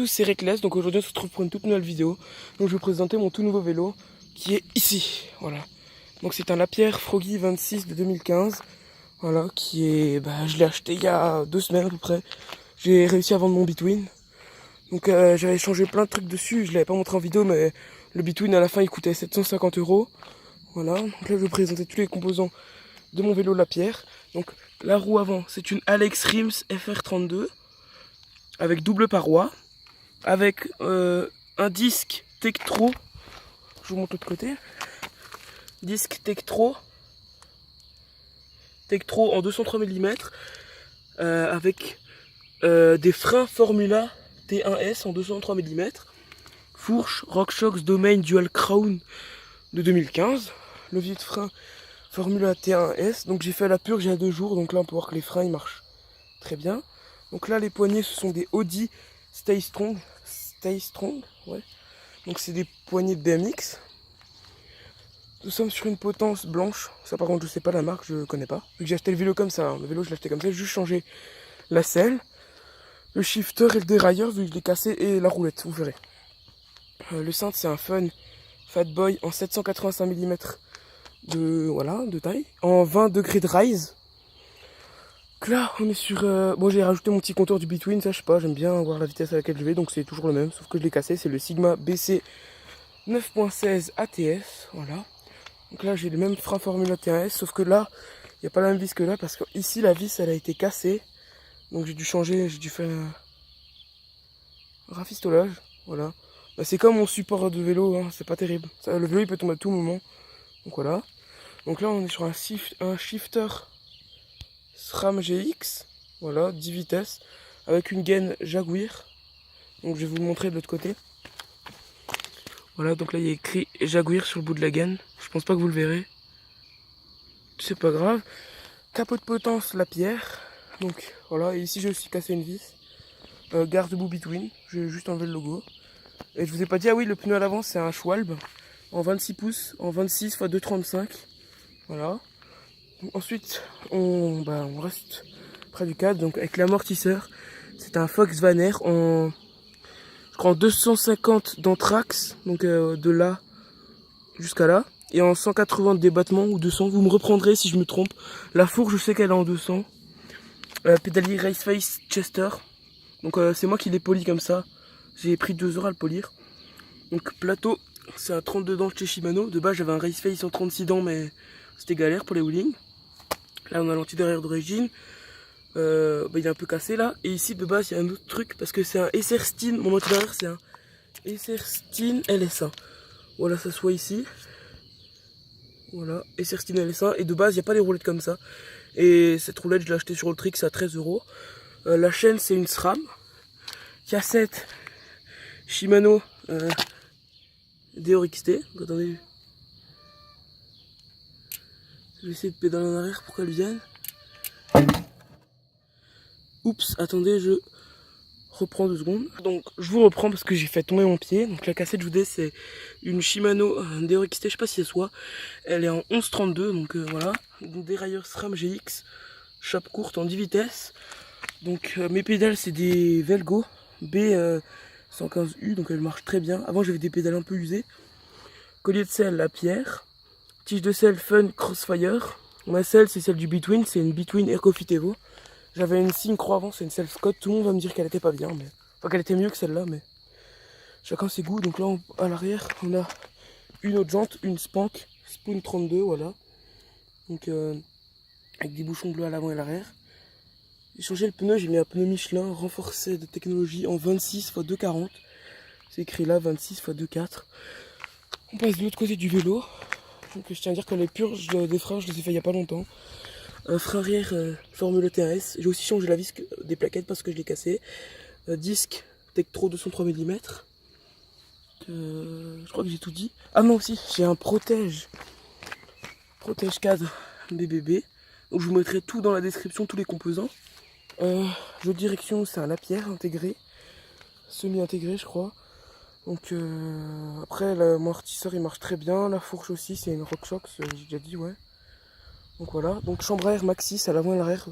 tous, c'est Reckless, donc aujourd'hui on se retrouve pour une toute nouvelle vidéo. Donc je vais vous présenter mon tout nouveau vélo qui est ici, voilà. Donc c'est un Lapierre Froggy 26 de 2015, voilà, qui est, je l'ai acheté il y a 2 semaines à peu près. J'ai réussi à vendre mon Between. Donc j'avais changé plein de trucs dessus, je l'avais pas montré en vidéo, mais le Between à la fin il coûtait 750 €. Voilà, donc là je vais vous présenter tous les composants de mon vélo Lapierre. Donc la roue avant, c'est une Alex Rims FR32 avec double paroi, avec un disque Tektro. Je vous montre l'autre côté. Disque Tektro en 203 mm, avec des freins Formula T1S en 203 mm, fourche RockShox Domain Dual Crown de 2015, levier de frein Formula T1S. Donc j'ai fait la purge il y a 2 jours, donc là on peut voir que les freins ils marchent très bien. Donc là les poignées ce sont des Audi Stay Strong, ouais. Donc c'est des poignées de BMX. Nous sommes sur une potence blanche. Ça par contre je sais pas la marque, je connais pas. Vu que j'ai acheté le vélo comme ça, hein. Le vélo je l'ai acheté comme ça, j'ai juste changé la selle, le shifter et le dérailleur vu que je l'ai cassé et la roulette, vous verrez. Le cintre c'est un Fun Fat Boy en 785 mm de taille, en 20 degrés de rise. Donc là on est sur... Bon j'ai rajouté mon petit compteur du Between, ça je sais pas, j'aime bien voir la vitesse à laquelle je vais, donc c'est toujours le même, sauf que je l'ai cassé, c'est le Sigma BC 9.16 ATS, voilà. Donc là j'ai le même frein Formula T1S, sauf que là, il n'y a pas la même vis que là, parce que ici la vis elle a été cassée. Donc j'ai dû changer, j'ai dû faire un rafistolage, voilà. C'est comme mon support de vélo, hein, c'est pas terrible. Ça, le vélo il peut tomber à tout moment, donc voilà. Donc là on est sur un shifter SRAM GX, voilà, 10 vitesses, avec une gaine Jaguar. Donc je vais vous le montrer de l'autre côté. Voilà, donc là il y a écrit Jaguar sur le bout de la gaine. Je pense pas que vous le verrez. C'est pas grave. Capot de potence Lapierre. Donc voilà, et ici j'ai aussi cassé une vis. Garde-boue Between. J'ai juste enlevé le logo. Et je vous ai pas dit, ah oui, le pneu à l'avant c'est un Schwalbe en 26 pouces, en 26 x 2,35. Voilà. Donc, ensuite, on reste près du cadre. Donc avec l'amortisseur, c'est un Fox Vaner en 250 d'anthrax, donc de là jusqu'à là, et en 180 de débattement ou 200, vous me reprendrez si je me trompe. La fourche je sais qu'elle est en 200. Pédalier Raceface Chester, donc c'est moi qui l'ai poli comme ça, j'ai pris 2 heures à le polir. Donc plateau, c'est un 32 dents chez Shimano, de base j'avais un Raceface en 36 dents mais c'était galère pour les wheelings. Là on a l'anti derrière d'origine. Il est un peu cassé là, et ici de base il y a un autre truc parce que c'est un Esserstein, mon anti-derrière c'est un Esserstein LS1, voilà ça se voit ici, voilà Esserstein LS1, et de base il n'y a pas les roulettes comme ça, et cette roulette je l'ai acheté sur Alltrix à 13 €. La chaîne c'est une SRAM, cassette Shimano DRXT, attendez, je vais essayer de pédaler en arrière pour qu'elle vienne. Oups, attendez, je reprends 2 secondes. Donc je vous reprends parce que j'ai fait tomber mon pied. Donc la cassette, je vous dis, c'est une Shimano DRXT, je sais pas si elle soit. Elle est en 11,32, donc voilà. Donc dérailleur SRAM GX, chape courte en 10 vitesses. Donc mes pédales, c'est des Velgo B115U, donc elles marchent très bien. Avant j'avais des pédales un peu usées. Collier de selle Lapierre. Tige de selle Fun Crossfire. Ma selle, c'est celle du Between, c'est une Between Ecofit Evo. J'avais une signe croix avant, c'est une selle Scott. Tout le monde va me dire qu'elle était pas bien, mais enfin qu'elle était mieux que celle-là, mais chacun ses goûts. Donc là, à l'arrière, on a une autre jante, une Spank Spoon 32, voilà. Donc avec des bouchons bleus à l'avant et à l'arrière. J'ai changé le pneu, j'ai mis un pneu Michelin renforcé de technologie en 26 x 2,40. C'est écrit là 26 x 2,4. On passe de l'autre côté du vélo. Donc je tiens à dire que les purges des freins, je les ai fait il y a pas longtemps. Frein arrière Formula T1S. J'ai aussi changé la vis des plaquettes parce que je l'ai cassé. Disque Tektro 203 mm. Je crois que j'ai tout dit. Ah non, aussi, j'ai un protège cadre BBB. Donc je vous mettrai tout dans la description, tous les composants. Jeu de direction, c'est un Lapierre intégré. Semi-intégré, je crois. Donc après, l'amortisseur il marche très bien. La fourche aussi, c'est une RockShox, j'ai déjà dit, ouais. Donc voilà, donc chambre à air Maxxis à l'avant et à l'arrière,